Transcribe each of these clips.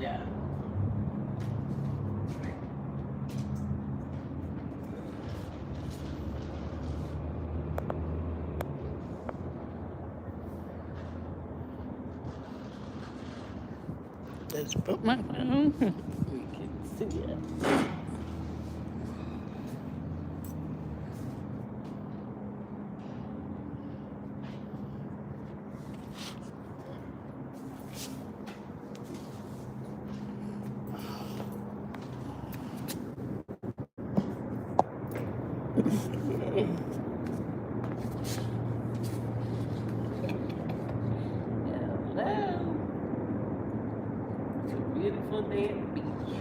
Yeah. Let's put my phone. We can see it. Hello. It's a beautiful day at the beach.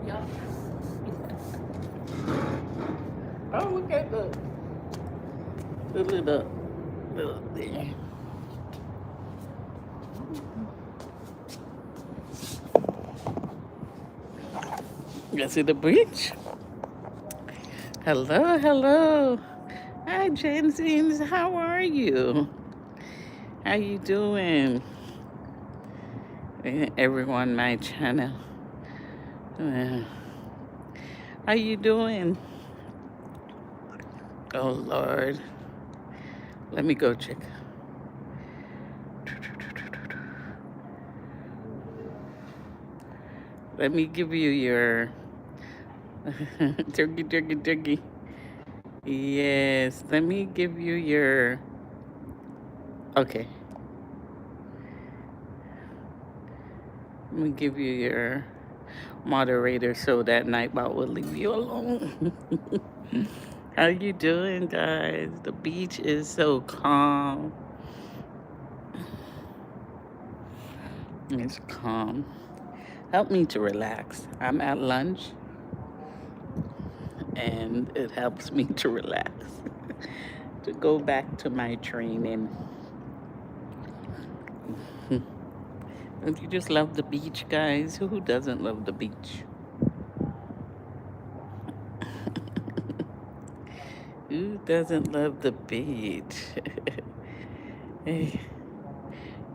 Yup. Oh, look at the little thing. You see the beach? Hello, hello. Hi, Jensins. How are you? How you doing? Everyone, my channel. Uh, How you doing? Oh, Lord. Let me go check. Let me give you your turkey, turkey, turkey. Yes, let me give you your. Okay, let me give you your moderator so that Nightbot will leave you alone. How you doing, guys? The beach is so calm. It's calm. Help me to relax. I'm at lunch and it helps me to relax. To go back to my training. Don't you just love the beach, guys? Who doesn't love the beach? Who doesn't love the beach? Hey,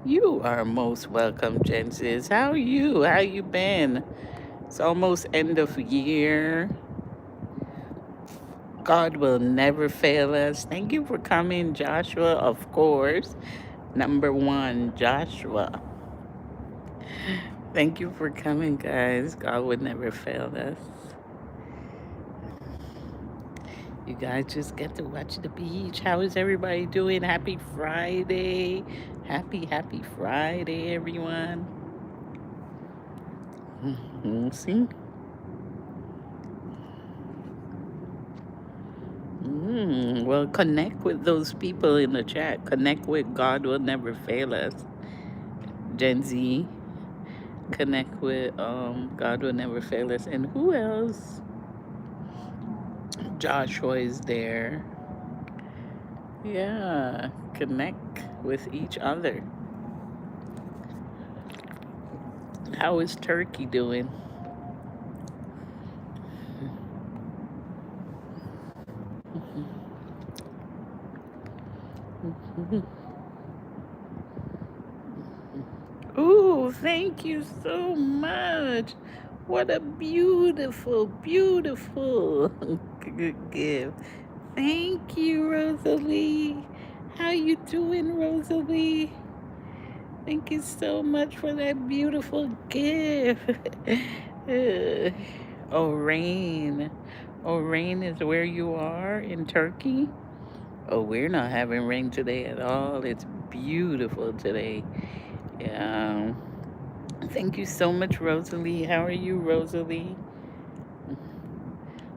you are most welcome, Jensis. How are you? How you been? It's almost end of year. God will never fail us. Thank you for coming, Joshua, of course. Number one, Joshua. Thank you for coming, guys. God would never fail us. You guys just get to watch the beach. How is everybody doing? Happy Friday. Happy Friday, everyone. See? Well, connect with those people in the chat. Connect with God Will Never Fail Us. Gen Z. Connect with God Will Never Fail Us. And who else? Joshua is there. Yeah. Connect with each other. How is Turkey doing? Ooh, thank you so much. What a beautiful gift. Thank you, Rosalie. How you doing, Rosalie? Thank you so much for that beautiful gift. Uh, oh, rain. Oh, rain is where you are in Turkey? Oh, we're not having rain today at all. It's beautiful today. Yeah. Thank you so much, Rosalie. How are you, Rosalie?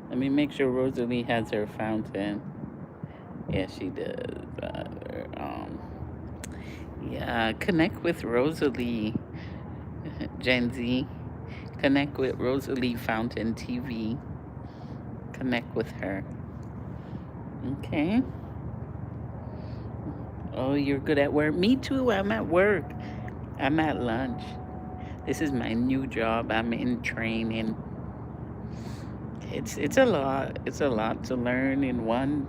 Let me make sure Rosalie has her fountain. Yeah, she does. Yeah, connect with Rosalie, Gen Z. Connect with Rosalie Fountain TV. Connect with her. Okay. Oh, you're good at work. Me too. I'm at work. I'm at lunch. This is my new job. I'm in training. It's a lot. It's a lot to learn in one.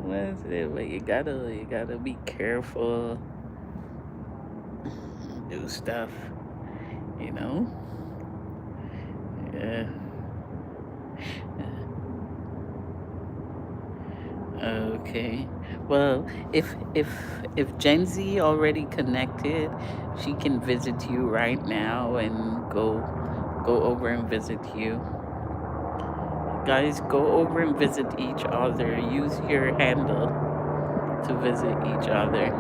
What's it? But you gotta be careful. Do stuff. You know. Yeah. Okay. Well, if Gen Z already connected, she can visit you right now and go over and visit you. Guys, go over and visit each other. Use your handle to visit each other.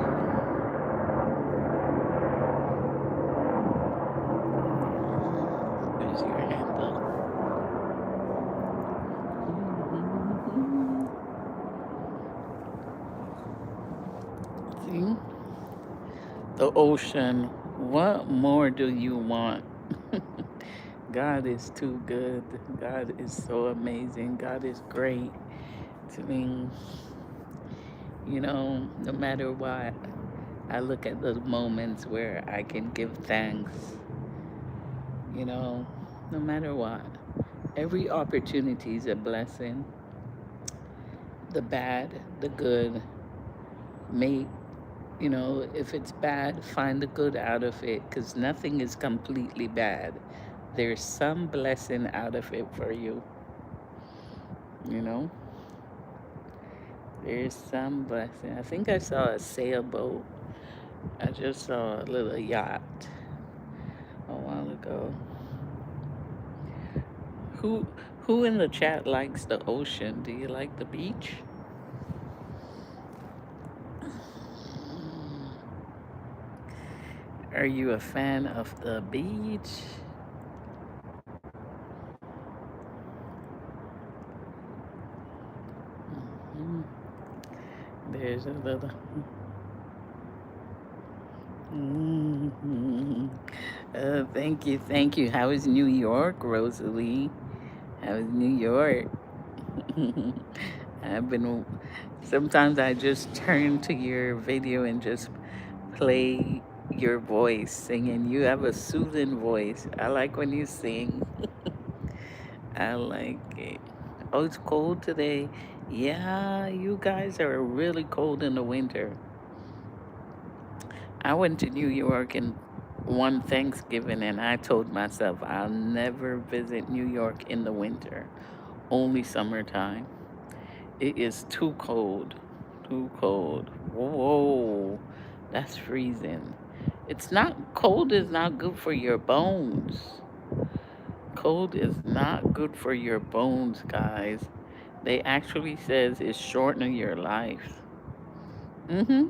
Use your handle. See? The ocean. What more do you want? God is too good. God is so amazing. God is great to me. You know, no matter what, I look at those moments where I can give thanks, you know, no matter what. Every opportunity is a blessing. The bad, the good. Make, if it's bad, find the good out of it because nothing is completely bad. There's some blessing out of it for you, you know? There's some blessing. I think I saw a sailboat. I just saw a little yacht a while ago. Who who in the chat likes the ocean? Do you like the beach? Are you a fan of the beach? Mhm. There's a little. Mhm. Thank you, thank you. How is New York, Rosalie? How is New York? I've been. Sometimes I just turn to your video and just play your voice singing. You have a soothing voice. I like when you sing. I like it. Oh, it's cold today. Yeah, you guys are really cold in the winter. I went to New York and one Thanksgiving, and I told myself I'll never visit New York in the winter, only summertime. It is too cold. Too cold. Whoa, that's freezing. It's not cold is not good for your bones. Cold is not good for your bones, guys. They actually says it's shortening your life. Mm-hmm.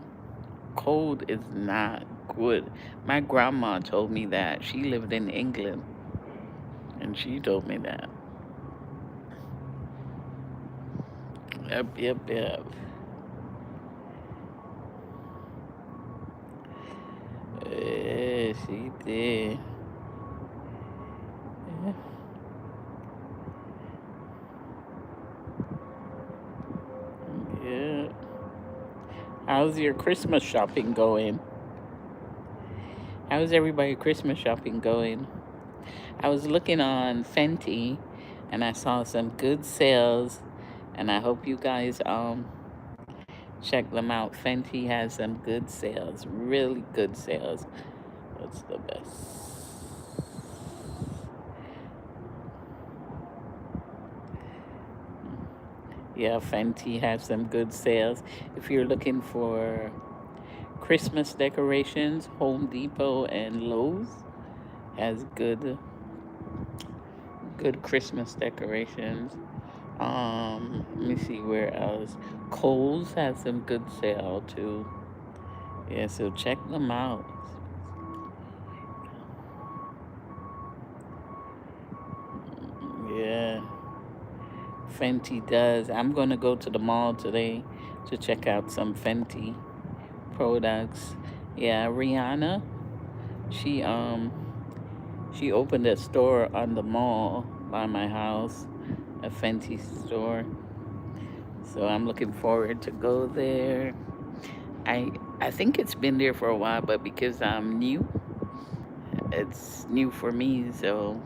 Cold is not good. My grandma told me that. She lived in England, and she told me that. Yep, yep, yep. She did. Yeah. How's your Christmas shopping going? How's everybody Christmas shopping going? I was looking on Fenty and I saw some good sales and I hope you guys check them out. Fenty has some good sales, really good sales. What's the best? Yeah, Fenty has some good sales. If you're looking for Christmas decorations, Home Depot and Lowe's has good Christmas decorations. Let me see where else. Kohl's has some good sale too. Yeah, so check them out. Yeah, Fenty does. I'm gonna go to the mall today to check out some Fenty products. Yeah, Rihanna, she um she opened a store on the mall by my house, a Fenty store. So I'm looking forward to go there. I think it's been there for a while, but because I'm new, it's new for me. So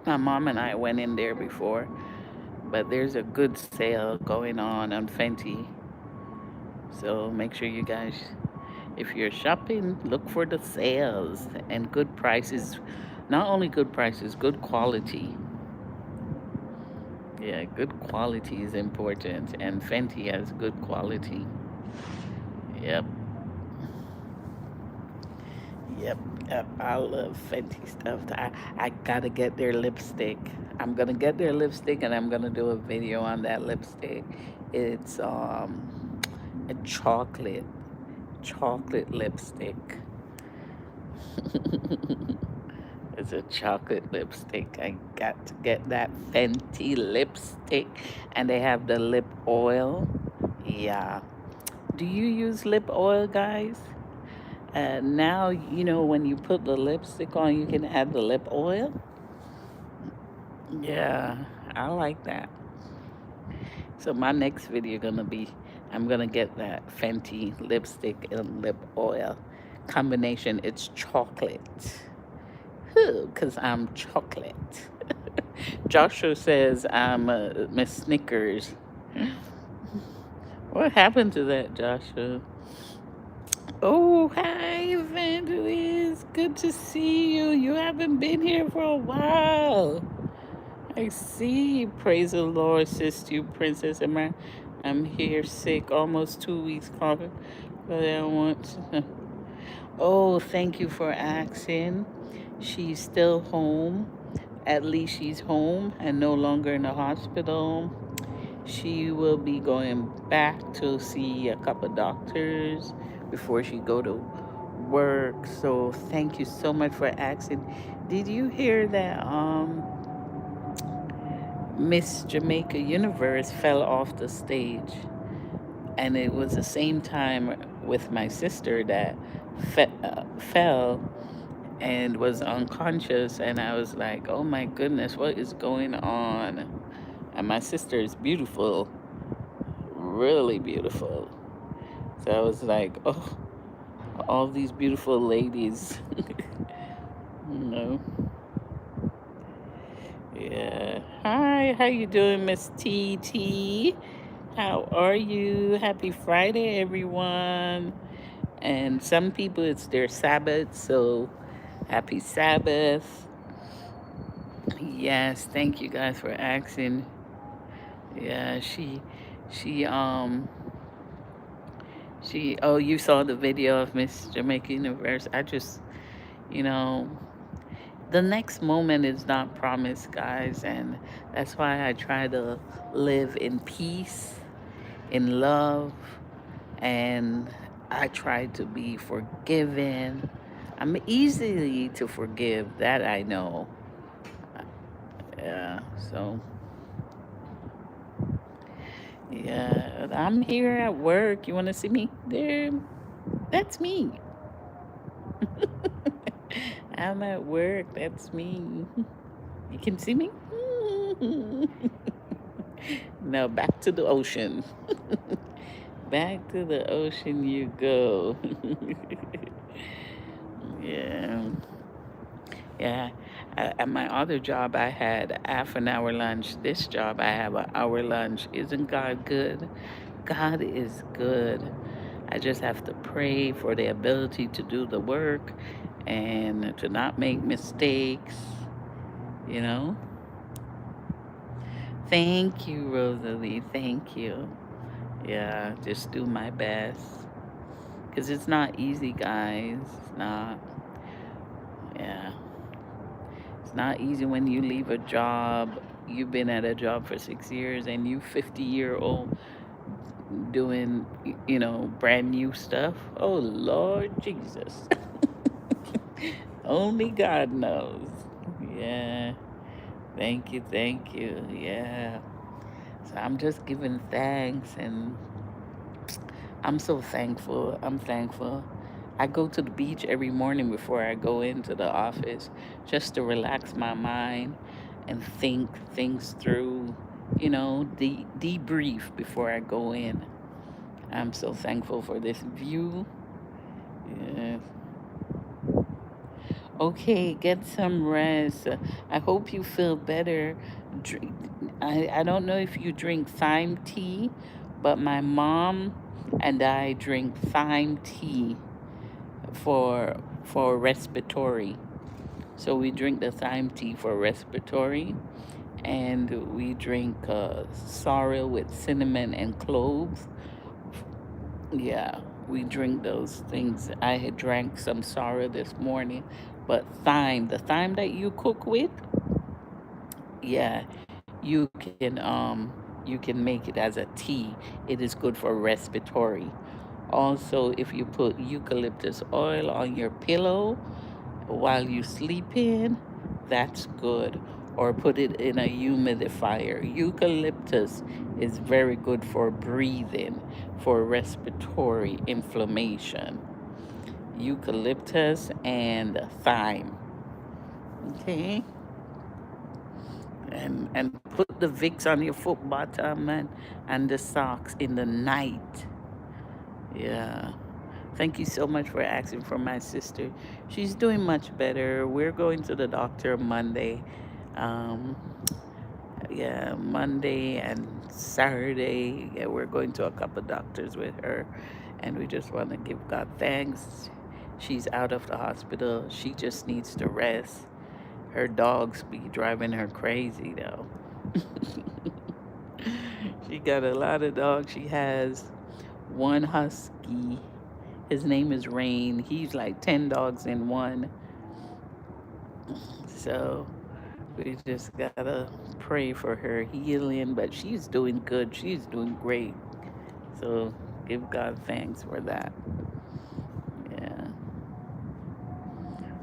my mom and I went in there before, but there's a good sale going on Fenty. So make sure you guys, if you're shopping, look for the sales and good prices. Not only good prices, good quality. Yeah, good quality is important, and Fenty has good quality. Yep. Yep, yep, I love Fenty stuff. I gotta get their lipstick. I'm gonna get their lipstick and I'm gonna do a video on that lipstick. It's a chocolate lipstick. It's a chocolate lipstick. I got to get that Fenty lipstick, and they have the lip oil. Yeah. Do you use lip oil, guys? Now, when you put the lipstick on, you can add the lip oil. Yeah, I like that. So my next video gonna be, I'm gonna get that Fenty lipstick and lip oil combination. It's chocolate. Cause I'm chocolate. Joshua says I'm Miss Snickers. What happened to that, Joshua? Oh, hi, Evangelist. Good to see you. You haven't been here for a while. I see. Praise the Lord, sister, you, Princess Emma. I'm here sick, almost 2 weeks coughing, but I don't want to. Oh, thank you for asking. She's still home. At least she's home and no longer in the hospital. She will be going back to see a couple doctors before she go to work. So thank you so much for asking. Did you hear that Miss Jamaica Universe fell off the stage? And it was the same time with my sister that fell and was unconscious. And I was like, oh my goodness, what is going on? And my sister is beautiful, really beautiful. So I was like, oh, all these beautiful ladies. you know. Yeah. Hi, how you doing, Miss TT? How are you? Happy Friday, everyone. And some people it's their Sabbath, so happy Sabbath. Yes, thank you guys for asking. Yeah, she oh, you saw the video of Miss Jamaica Universe. I just, you know, the next moment is not promised, guys, and that's why I try to live in peace, in love, and I try to be forgiven. I'm easily to forgive, that I know. Yeah, so yeah, I'm here at work. You want to see me? There, that's me. I'm at work. That's me. You can see me? Now back to the ocean. Back to the ocean you go. Yeah. Yeah. At my other job, I had half an hour lunch. This job, I have an hour lunch. Isn't God good? God is good. I just have to pray for the ability to do the work and to not make mistakes, you know? Thank you, Rosalie. Thank you. Yeah, just do my best. Because it's not easy, guys. It's not. Yeah. It's not easy when you leave a job. You've been at a job for 6 years and you 50-year-old doing, brand new stuff. Oh, Lord Jesus. Only God knows. Yeah. Thank you. Thank you. Yeah. So I'm just giving thanks, and I'm so thankful. I'm thankful. I go to the beach every morning before I go into the office just to relax my mind and think things through, debrief before I go in. I'm so thankful for this view. Yeah. Okay, get some rest. I hope you feel better. Drink, I don't know if you drink thyme tea, but my mom and I drink thyme tea for respiratory. So we drink the thyme tea for respiratory, and we drink sorrel with cinnamon and cloves. Yeah, we drink those things. I had drank some sorrel this morning, but thyme, the thyme that you cook with, yeah, you can make it as a tea. It is good for respiratory. Also, if you put eucalyptus oil on your pillow while you sleep in, that's good. Or put it in a humidifier. Eucalyptus is very good for breathing, for respiratory inflammation. Eucalyptus and thyme. Okay? And put the Vicks on your foot bottom and the socks in the night. Yeah. Thank you so much for asking for my sister. She's doing much better. We're going to the doctor Monday. Um, yeah, Monday and Saturday. Yeah, we're going to a couple doctors with her. And we just want to give God thanks. She's out of the hospital. She just needs to rest. Her dogs be driving her crazy, though. She got a lot of dogs. She has one husky. His name is Rain. He's like 10 dogs in one. So we just gotta pray for her healing. But she's doing good. She's doing great. So give God thanks for that. Yeah.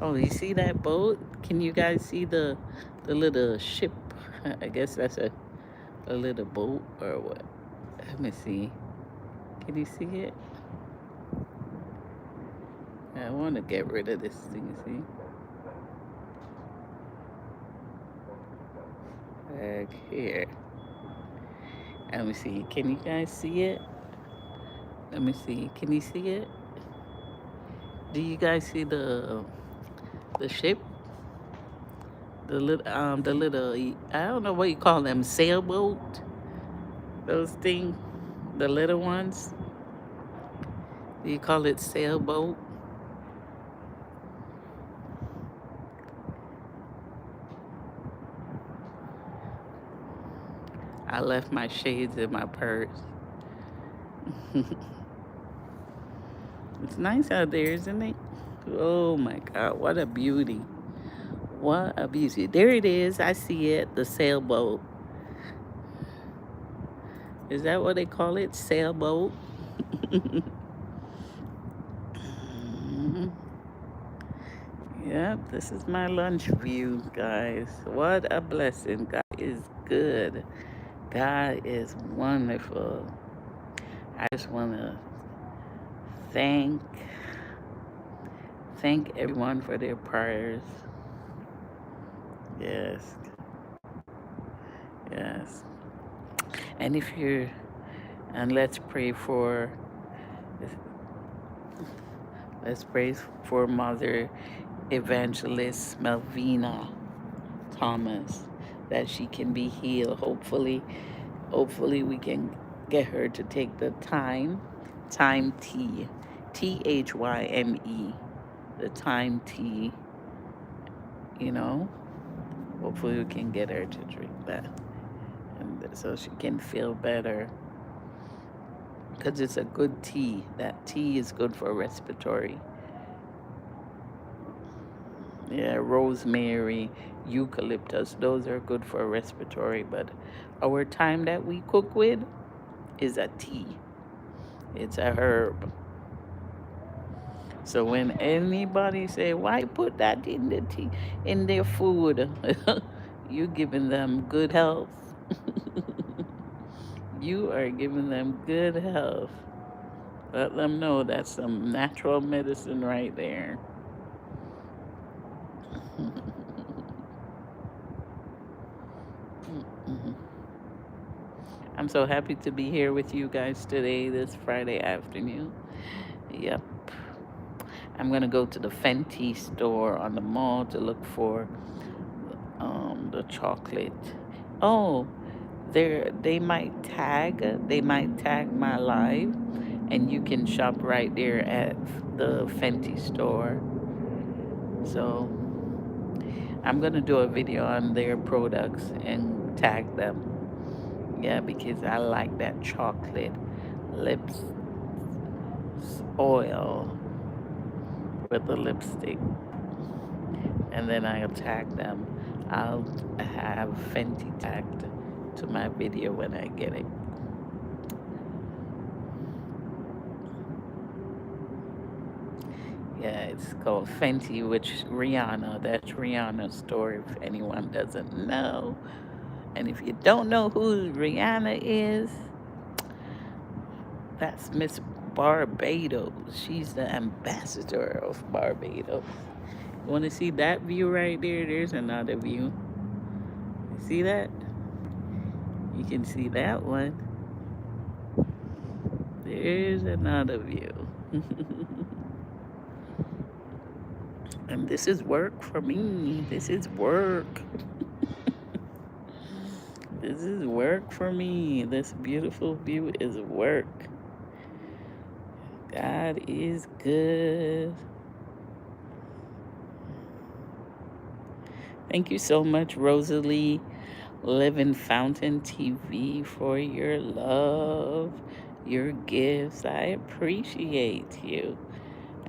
Oh, you see that boat? Can you guys see the little ship? I guess that's a little boat or what? Let me see. Can you see it? I want to get rid of this thing. See? Back here. Let me see. Can you guys see it? Let me see. Can you see it? Do you guys see the ship? The little I don't know what you call them, sailboat. Those things, the little ones. Do you call it sailboat? I left my shades in my purse. It's nice out there, isn't it? Oh my God, what a beauty. What a beauty. There it is. I see it. The sailboat. Is that what they call it? Sailboat? Mhm. Yep, this is my lunch view, guys. What a blessing. God is good. God is wonderful. I just want to thank thank everyone for their prayers. Yes. Yes. And if you're and let's pray for Mother Evangelist Melvina Thomas, that she can be healed. Hopefully we can get her to take the time THYME, the time tea, you know. Hopefully we can get her to drink that, and so she can feel better. Because it's a good tea. That tea is good for respiratory. Yeah, rosemary, eucalyptus, those are good for respiratory. But our thyme that we cook with is a tea. It's a herb. So when anybody say, "Why put that in the tea, in their food?" You giving them good health. You are giving them good health. Let them know that's some natural medicine right there. I'm so happy to be here with you guys today, this Friday afternoon. Yep. I'm gonna go to the Fenty store on the mall to look for the chocolate. Oh, they might tag my live, and you can shop right there at the Fenty store. So I'm gonna do a video on their products and tag them. Yeah, because I like that chocolate lips oil with the lipstick. And then I'll tag them. I'll have Fenty tagged to my video when I get it. Yeah, it's called Fenty, which Rihanna. That's Rihanna's store, if anyone doesn't know. And if you don't know who Rihanna is, that's Miss Barbados. She's the ambassador of Barbados. You want to see that view right there? There's another view. See that? You can see that one. There's another view. And this is work for me. This is work. This is work for me. This beautiful view is work. God is good. Thank you so much, Rosalie Living Fountain TV, for your love, your gifts. I appreciate you.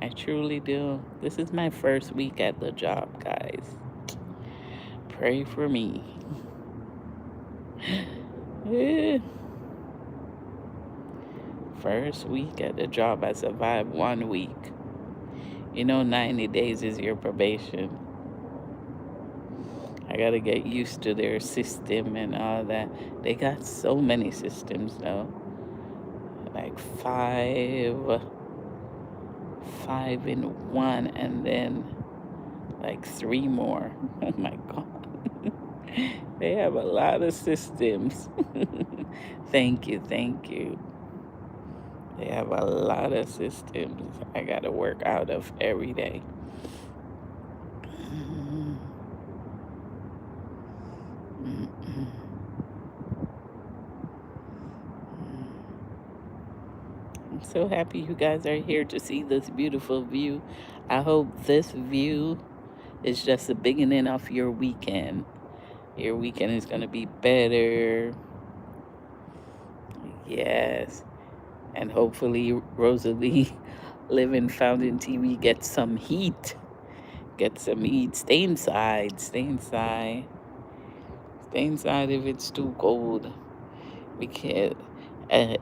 I truly do. This is my first week at the job, guys. Pray for me. Eh, first week at the job, I survived 1 week. 90 days is your probation. I gotta get used to their system and all that. They got so many systems though. Like five in one, and then like three more. Oh my God. They have a lot of systems. Thank you, thank you. They have a lot of systems I gotta work out of every day. I'm so happy you guys are here to see this beautiful view. I hope this view is just the beginning of your weekend. Your weekend is going to be better. Yes. And hopefully Rosalie Living Fountain TV gets some heat. Get some eat. Stay inside. Stay inside. Stay inside if it's too cold. Because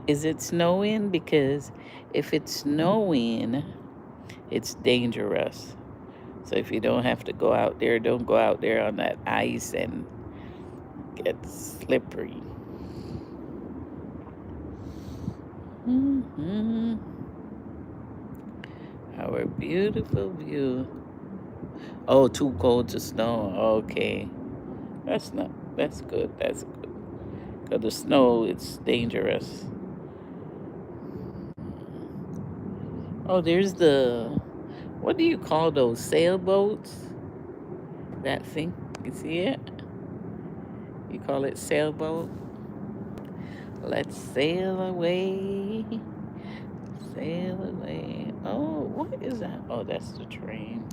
is it snowing? Because if it's snowing, it's dangerous. So if you don't have to go out there, don't go out there on that ice and get slippery. Hmm. Our beautiful view. Oh, too cold to snow. Okay. That's not, that's good. That's good. Because the snow, it's dangerous. Oh, there's the, what do you call those? Sailboats? That thing? You see it? You call it sailboat? Let's sail away. Sail away. Oh, what is that? Oh, that's the train.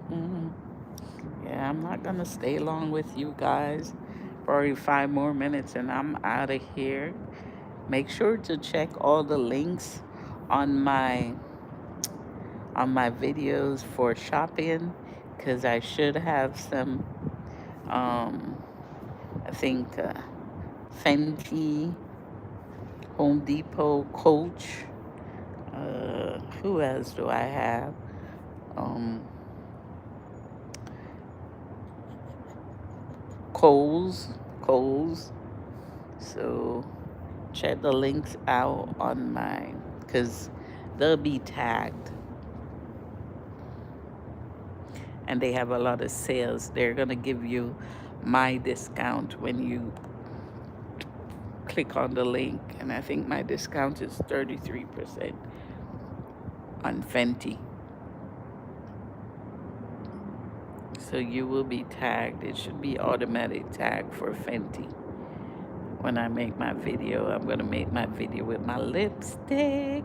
Hmm. Yeah, I'm not gonna stay long with you guys. Probably 5 more minutes and I'm out of here. Make sure to check all the links on my videos for shopping because I should have some um I think Fenty, Home Depot, Coach. Who else do I have? Um, Kohl's, Kohl's. So check the links out on mine because they'll be tagged and they have a lot of sales. They're gonna give you my discount when you click on the link, and I think my discount is 33% on Fenty. So you will be tagged. It should be automatic tag for Fenty. When I make my video, I'm gonna make my video with my lipstick.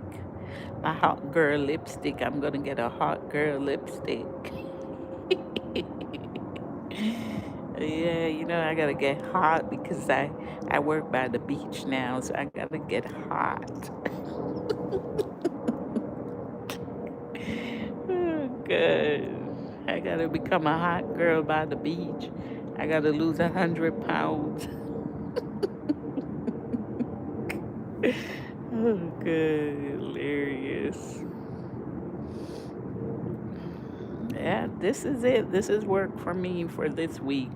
My hot girl lipstick. I'm gonna get a hot girl lipstick. Yeah, I gotta get hot because I work by the beach now, so I gotta get hot. Oh, good. I gotta become a hot girl by the beach. I gotta lose 100 pounds. Oh, good. Hilarious. Yeah, this is it. This is work for me for this week.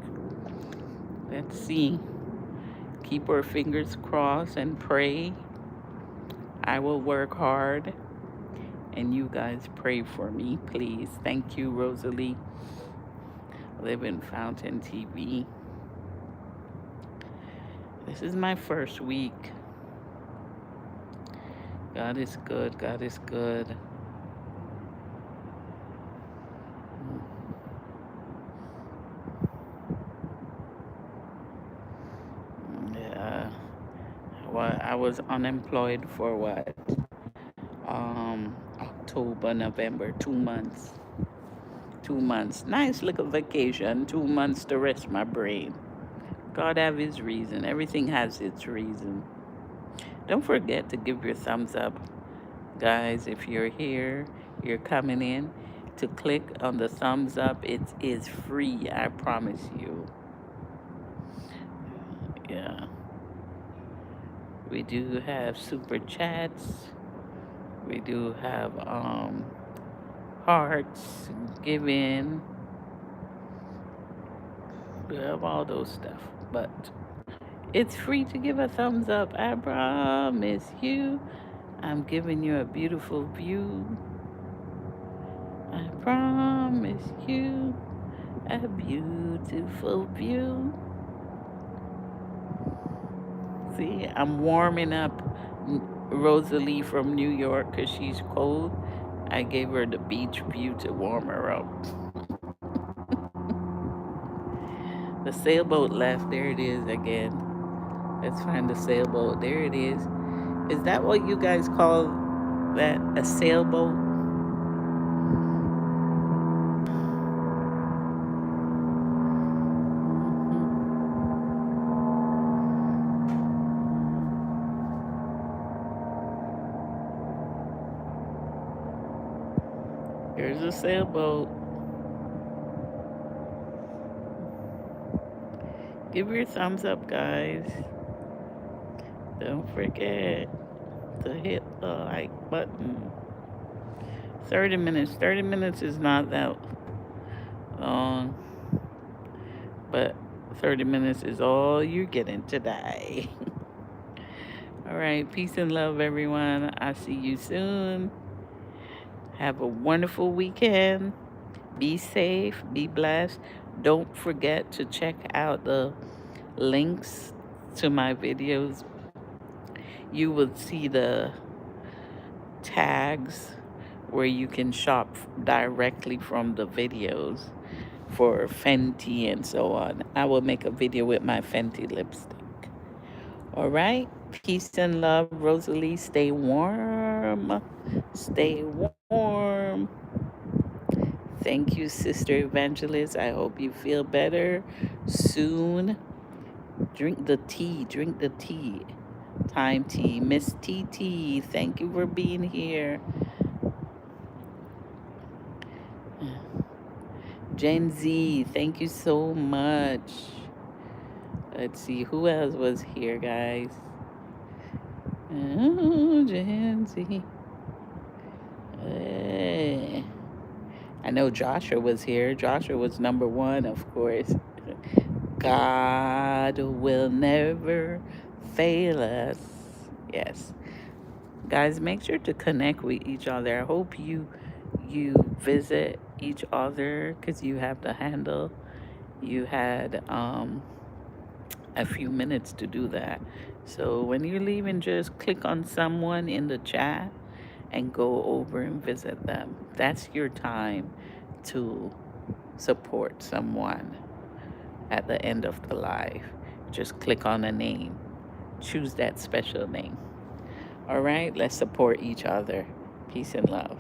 Let's see. Keep our fingers crossed and pray. I will work hard. And you guys pray for me, please. Thank you, Rosalie. Live in Fountain TV. This is my first week. God is good. God is good. Yeah. Well, I was unemployed for what? October, November, 2 months. 2 months. Nice little vacation. 2 months to rest my brain. God have his reason. Everything has its reason. Don't forget to give your thumbs up. Guys, if you're here, you're coming in, to click on the thumbs up. It is free, I promise you. Yeah. We do have super chats. We do have hearts, giving. We have all those stuff. But it's free to give a thumbs up. I promise you. I'm giving you a beautiful view. I promise you a beautiful view. See, I'm warming up Rosalie from New York because she's cold. I gave her the beach view to warm her up. The sailboat left. There it is again. Let's find the sailboat. There it is. Is that what you guys call that? A sailboat? There's a sailboat. Give your thumbs up, guys. Don't forget to hit the like button. 30 minutes. 30 minutes is not that long, but 30 minutes is all you're getting today. All right. Peace and love, everyone. I'll see you soon. Have a wonderful weekend. Be safe. Be blessed. Don't forget to check out the links to my videos. You will see the tags where you can shop directly from the videos for Fenty and so on. I will make a video with my Fenty lipstick. All right. Peace and love, Rosalie. Stay warm. Stay warm. Thank you, Sister Evangelist. I hope you feel better soon. Drink the tea. Drink the tea. Time tea. Miss TT, thank you for being here. Gen Z, thank you so much. Let's see, who else was here, guys? Oh, Gen Z. I know Joshua was here. Joshua was number one, of course. God will never fail us. Yes. Guys, make sure to connect with each other. I hope you visit each other because you have the handle. You had a few minutes to do that. So when you're leaving, just click on someone in the chat and go over and visit them. That's your time to support someone at the end of the live. Just click on a name. Choose that special name. All right, let's support each other. Peace and love.